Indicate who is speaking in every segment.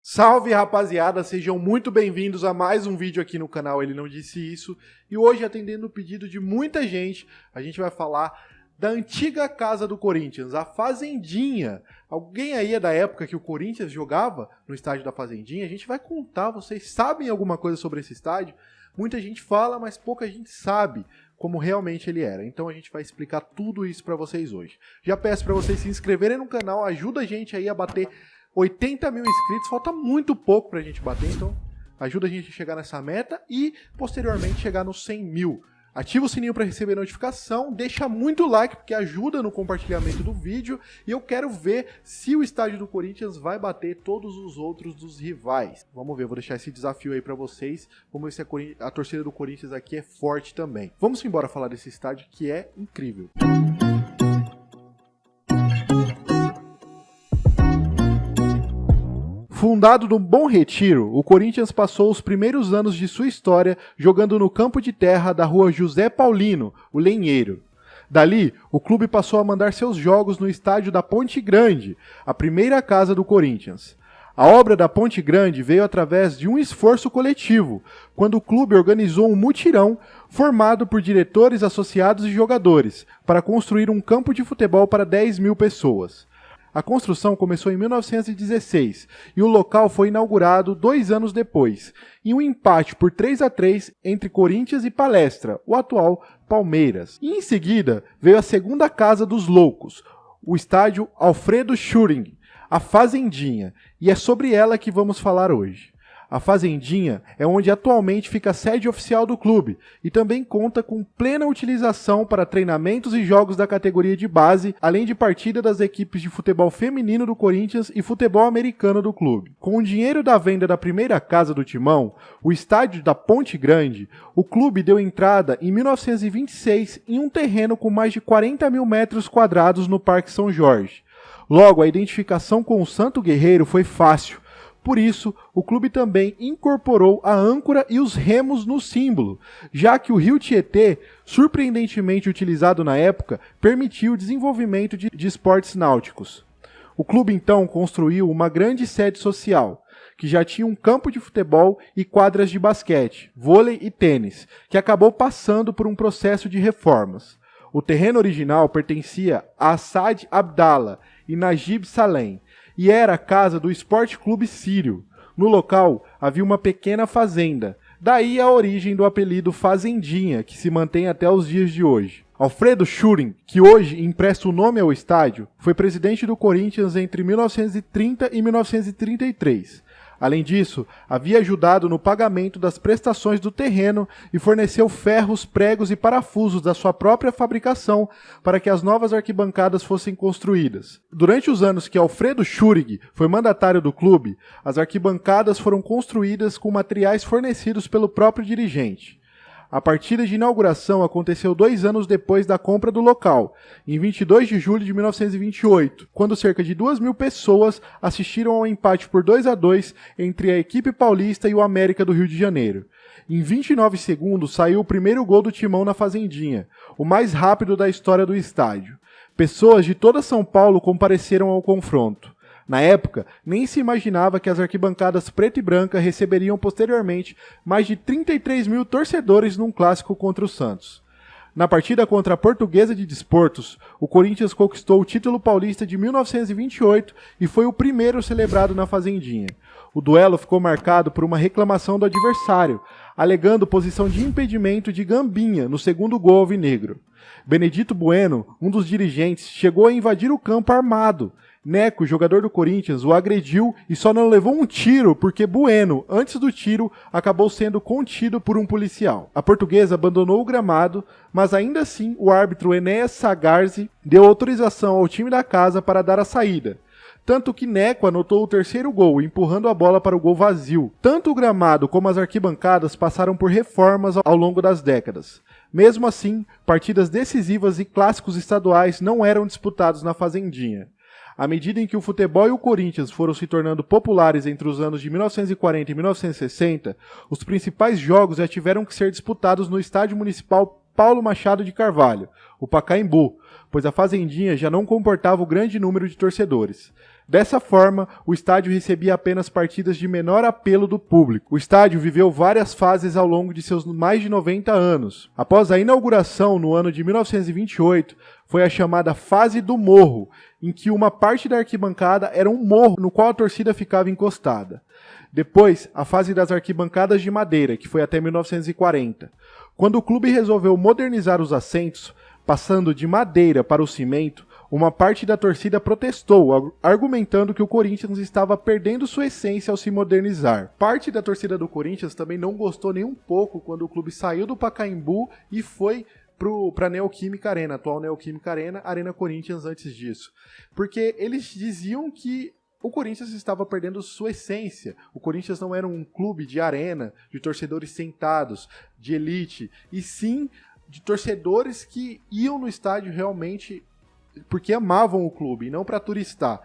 Speaker 1: Salve, rapaziada, sejam muito bem-vindos a mais um vídeo aqui no canal Ele Não Disse Isso. E hoje, atendendo o pedido de muita gente, a gente vai falar da antiga casa do Corinthians, a Fazendinha. Alguém aí é da época que o Corinthians jogava no estádio da Fazendinha? A gente vai contar, vocês sabem alguma coisa sobre esse estádio? Muita gente fala, mas pouca gente sabe como realmente ele era. Então a gente vai explicar tudo isso pra vocês hoje. Já peço pra vocês se inscreverem no canal, ajuda a gente aí a bater 80 mil inscritos, falta muito pouco pra gente bater, então ajuda a gente a chegar nessa meta e posteriormente chegar nos 100 mil. Ativa o sininho para receber notificação, deixa muito like porque ajuda no compartilhamento do vídeo e eu quero ver se o estádio do Corinthians vai bater todos os outros dos rivais. Vamos ver, vou deixar esse desafio aí para vocês, vamos ver se a torcida do Corinthians aqui é forte também. Vamos embora falar desse estádio que é incrível. Fundado no Bom Retiro, o Corinthians passou os primeiros anos de sua história jogando no campo de terra da rua José Paulino, o Lenheiro. Dali, o clube passou a mandar seus jogos no estádio da Ponte Grande, a primeira casa do Corinthians. A obra da Ponte Grande veio através de um esforço coletivo, quando o clube organizou um mutirão formado por diretores, associados e jogadores, para construir um campo de futebol para 10 mil pessoas. A construção começou em 1916 e o local foi inaugurado 2 anos depois, em um empate por 3-3 entre Corinthians e Palestra, o atual Palmeiras. E em seguida veio a segunda casa dos loucos, o estádio Alfredo Schuring, a Fazendinha, e é sobre ela que vamos falar hoje. A Fazendinha é onde atualmente fica a sede oficial do clube e também conta com plena utilização para treinamentos e jogos da categoria de base, além de partida das equipes de futebol feminino do Corinthians e futebol americano do clube. Com o dinheiro da venda da primeira casa do Timão, o estádio da Ponte Grande, o clube deu entrada em 1926 em um terreno com mais de 40 mil metros quadrados no Parque São Jorge. Logo, a identificação com o Santo Guerreiro foi fácil. Por isso, o clube também incorporou a âncora e os remos no símbolo, já que o rio Tietê, surpreendentemente utilizado na época, permitiu o desenvolvimento de esportes náuticos. O clube então construiu uma grande sede social, que já tinha um campo de futebol e quadras de basquete, vôlei e tênis, que acabou passando por um processo de reformas. O terreno original pertencia a Saad Abdallah e Najib Salem, e era a casa do Esporte Clube Sírio. No local havia uma pequena fazenda, daí a origem do apelido Fazendinha, que se mantém até os dias de hoje. Alfredo Schuring, que hoje empresta o nome ao estádio, foi presidente do Corinthians entre 1930 e 1933. Além disso, havia ajudado no pagamento das prestações do terreno e forneceu ferros, pregos e parafusos da sua própria fabricação para que as novas arquibancadas fossem construídas. Durante os anos que Alfredo Schuring foi mandatário do clube, as arquibancadas foram construídas com materiais fornecidos pelo próprio dirigente. A partida de inauguração aconteceu 2 anos depois da compra do local, em 22 de julho de 1928, quando cerca de 2 mil pessoas assistiram ao empate por 2-2 entre a equipe paulista e o América do Rio de Janeiro. Em 29 segundos saiu o primeiro gol do Timão na Fazendinha, o mais rápido da história do estádio. Pessoas de toda São Paulo compareceram ao confronto. Na época, nem se imaginava que as arquibancadas preta e branca receberiam posteriormente mais de 33 mil torcedores num clássico contra o Santos. Na partida contra a Portuguesa de Desportos, o Corinthians conquistou o título paulista de 1928 e foi o primeiro celebrado na Fazendinha. O duelo ficou marcado por uma reclamação do adversário, alegando posição de impedimento de Gambinha no segundo gol alvinegro. Benedito Bueno, um dos dirigentes, chegou a invadir o campo armado. Neco, jogador do Corinthians, o agrediu e só não levou um tiro porque Bueno, antes do tiro, acabou sendo contido por um policial. A Portuguesa abandonou o gramado, mas ainda assim o árbitro Enéas Sagarzi deu autorização ao time da casa para dar a saída. Tanto que Neco anotou o terceiro gol, empurrando a bola para o gol vazio. Tanto o gramado como as arquibancadas passaram por reformas ao longo das décadas. Mesmo assim, partidas decisivas e clássicos estaduais não eram disputados na Fazendinha. À medida em que o futebol e o Corinthians foram se tornando populares entre os anos de 1940 e 1960, os principais jogos já tiveram que ser disputados no Estádio Municipal Paulo Machado de Carvalho, o Pacaembu, pois a Fazendinha já não comportava o grande número de torcedores. Dessa forma, o estádio recebia apenas partidas de menor apelo do público. O estádio viveu várias fases ao longo de seus mais de 90 anos. Após a inauguração no ano de 1928, foi a chamada Fase do Morro, em que uma parte da arquibancada era um morro no qual a torcida ficava encostada. Depois, a fase das arquibancadas de madeira, que foi até 1940. Quando o clube resolveu modernizar os assentos, passando de madeira para o cimento, uma parte da torcida protestou, argumentando que o Corinthians estava perdendo sua essência ao se modernizar. Parte da torcida do Corinthians também não gostou nem um pouco quando o clube saiu do Pacaembu e foi para a Neoquímica Arena, atual Neoquímica Arena, Arena Corinthians antes disso. Porque eles diziam que o Corinthians estava perdendo sua essência. O Corinthians não era um clube de arena, de torcedores sentados, de elite, e sim de torcedores que iam no estádio realmente porque amavam o clube, e não para turistar.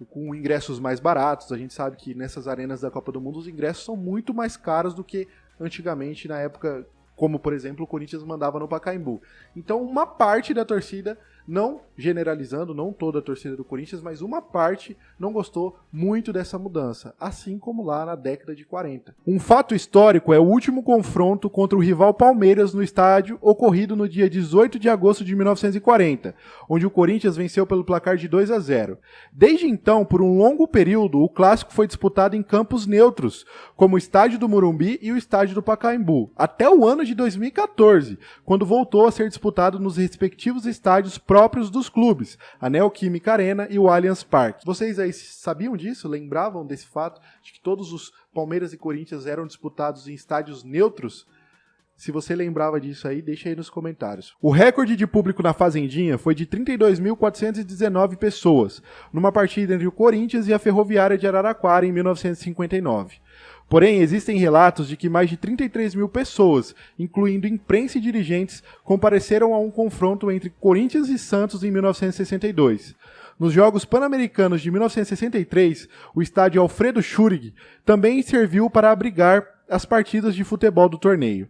Speaker 1: Com ingressos mais baratos, a gente sabe que nessas arenas da Copa do Mundo os ingressos são muito mais caros do que antigamente, na época, como por exemplo o Corinthians mandava no Pacaembu. Então uma parte da torcida, não generalizando, não toda a torcida do Corinthians, mas uma parte não gostou muito dessa mudança, assim como lá na década de 40. Um fato histórico é o último confronto contra o rival Palmeiras no estádio, ocorrido no dia 18 de agosto de 1940, onde o Corinthians venceu pelo placar de 2-0. Desde então, por um longo período, o clássico foi disputado em campos neutros, como o estádio do Morumbi e o estádio do Pacaembu, até o ano de 2014, quando voltou a ser disputado nos respectivos estádios próprios dos clubes, a Neoquímica Arena e o Allianz Parque. Vocês aí sabiam disso? Lembravam desse fato de que todos os Palmeiras e Corinthians eram disputados em estádios neutros? Se você lembrava disso aí, deixa aí nos comentários. O recorde de público na Fazendinha foi de 32.419 pessoas, numa partida entre o Corinthians e a Ferroviária de Araraquara em 1959. Porém, existem relatos de que mais de 33 mil pessoas, incluindo imprensa e dirigentes, compareceram a um confronto entre Corinthians e Santos em 1962. Nos Jogos Pan-Americanos de 1963, o estádio Alfredo Schurig também serviu para abrigar as partidas de futebol do torneio.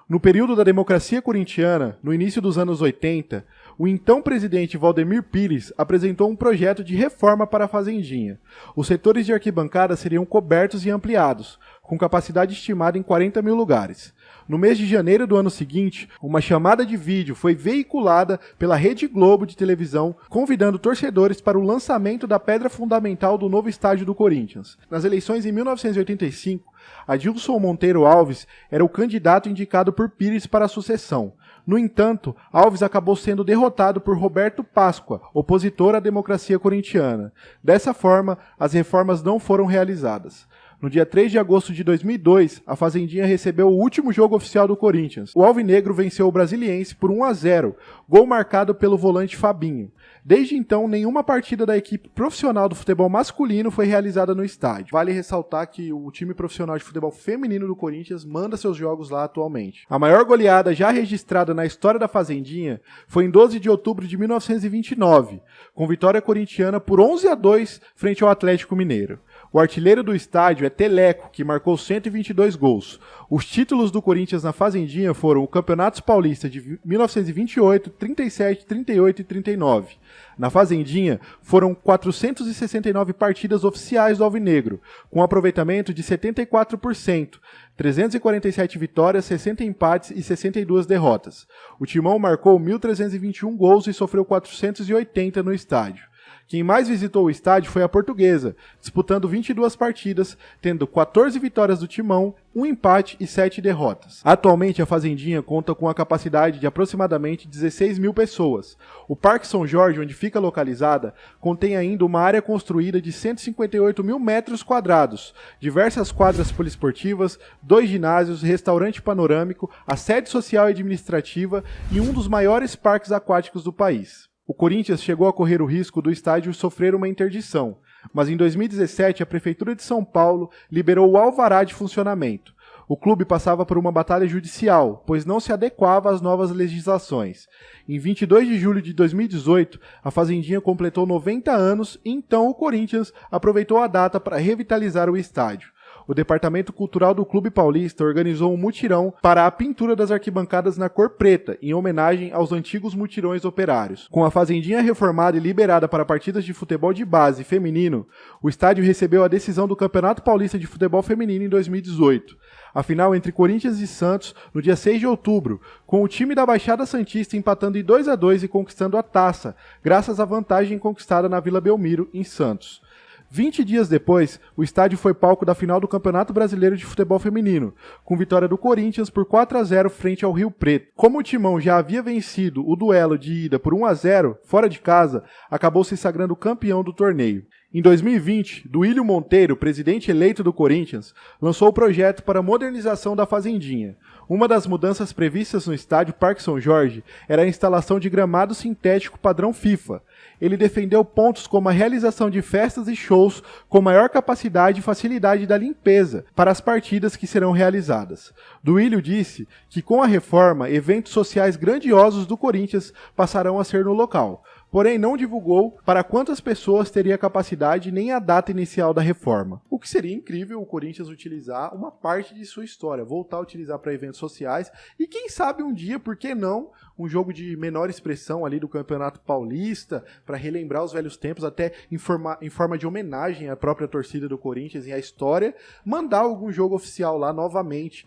Speaker 1: No período da democracia corintiana, no início dos anos 80, o então presidente Valdemir Pires apresentou um projeto de reforma para a Fazendinha. Os setores de arquibancada seriam cobertos e ampliados, com capacidade estimada em 40 mil lugares. No mês de janeiro do ano seguinte, uma chamada de vídeo foi veiculada pela Rede Globo de televisão, convidando torcedores para o lançamento da pedra fundamental do novo estádio do Corinthians. Nas eleições em 1985, Adilson Monteiro Alves era o candidato indicado por Pires para a sucessão. No entanto, Alves acabou sendo derrotado por Roberto Páscoa, opositor à democracia corintiana. Dessa forma, as reformas não foram realizadas. No dia 3 de agosto de 2002, a Fazendinha recebeu o último jogo oficial do Corinthians. O Alvinegro venceu o Brasiliense por 1-0, gol marcado pelo volante Fabinho. Desde então, nenhuma partida da equipe profissional do futebol masculino foi realizada no estádio. Vale ressaltar que o time profissional de futebol feminino do Corinthians manda seus jogos lá atualmente. A maior goleada já registrada na história da Fazendinha foi em 12 de outubro de 1929, com vitória corintiana por 11-2 frente ao Atlético Mineiro. O artilheiro do estádio é Teleco, que marcou 122 gols. Os títulos do Corinthians na Fazendinha foram o Campeonato Paulista de 1928, 37, 38 e 39. Na Fazendinha, foram 469 partidas oficiais do Alvinegro, com aproveitamento de 74%, 347 vitórias, 60 empates e 62 derrotas. O Timão marcou 1.321 gols e sofreu 480 no estádio. Quem mais visitou o estádio foi a Portuguesa, disputando 22 partidas, tendo 14 vitórias do Timão, 1 empate e 7 derrotas. Atualmente, a Fazendinha conta com a capacidade de aproximadamente 16 mil pessoas. O Parque São Jorge, onde fica localizada, contém ainda uma área construída de 158 mil metros quadrados, diversas quadras poliesportivas, 2 ginásios, restaurante panorâmico, a sede social e administrativa e um dos maiores parques aquáticos do país. O Corinthians chegou a correr o risco do estádio sofrer uma interdição, mas em 2017 a Prefeitura de São Paulo liberou o alvará de funcionamento. O clube passava por uma batalha judicial, pois não se adequava às novas legislações. Em 22 de julho de 2018, a Fazendinha completou 90 anos e então o Corinthians aproveitou a data para revitalizar o estádio. o Departamento Cultural do Clube Paulista organizou um mutirão para a pintura das arquibancadas na cor preta, em homenagem aos antigos mutirões operários. Com a fazendinha reformada e liberada para partidas de futebol de base feminino, o estádio recebeu a decisão do Campeonato Paulista de Futebol Feminino em 2018. A final entre Corinthians e Santos, no dia 6 de outubro, com o time da Baixada Santista empatando em 2-2 e conquistando a taça, graças à vantagem conquistada na Vila Belmiro, em Santos. 20 dias depois, o estádio foi palco da final do Campeonato Brasileiro de Futebol Feminino, com vitória do Corinthians por 4-0 frente ao Rio Preto. Como o Timão já havia vencido o duelo de ida por 1-0, fora de casa, acabou se sagrando campeão do torneio. Em 2020, Duílio Monteiro, presidente eleito do Corinthians, lançou o projeto para a modernização da Fazendinha. Uma das mudanças previstas no estádio Parque São Jorge era a instalação de gramado sintético padrão FIFA. Ele defendeu pontos como a realização de festas e shows com maior capacidade e facilidade da limpeza para as partidas que serão realizadas. Duílio disse que com a reforma, eventos sociais grandiosos do Corinthians passarão a ser no local. Porém, não divulgou para quantas pessoas teria capacidade nem a data inicial da reforma. O que seria incrível o Corinthians utilizar uma parte de sua história, voltar a utilizar para eventos sociais e quem sabe um dia, por que não, um jogo de menor expressão ali do Campeonato Paulista, para relembrar os velhos tempos, até em forma de homenagem à própria torcida do Corinthians e à história, mandar algum jogo oficial lá novamente.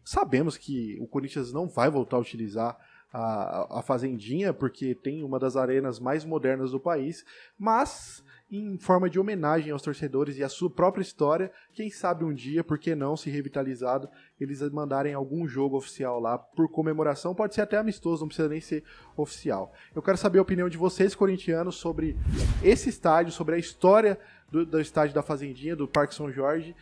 Speaker 1: Sabemos que o Corinthians não vai voltar a utilizar a Fazendinha, porque tem uma das arenas mais modernas do país, mas em forma de homenagem aos torcedores e à sua própria história, quem sabe um dia, por que não, se revitalizado, eles mandarem algum jogo oficial lá por comemoração, pode ser até amistoso, não precisa nem ser oficial. Eu quero saber a opinião de vocês, corintianos, sobre esse estádio, sobre a história do estádio da Fazendinha, do Parque São Jorge.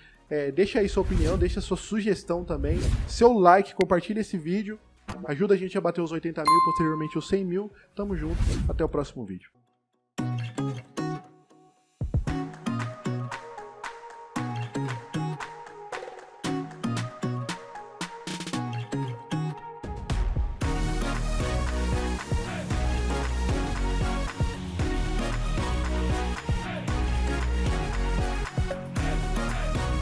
Speaker 1: Deixa aí sua opinião, deixa sua sugestão também, seu like, compartilha esse vídeo, ajuda a gente a bater os 80 mil, posteriormente os 100 mil. Tamo junto, até o próximo vídeo.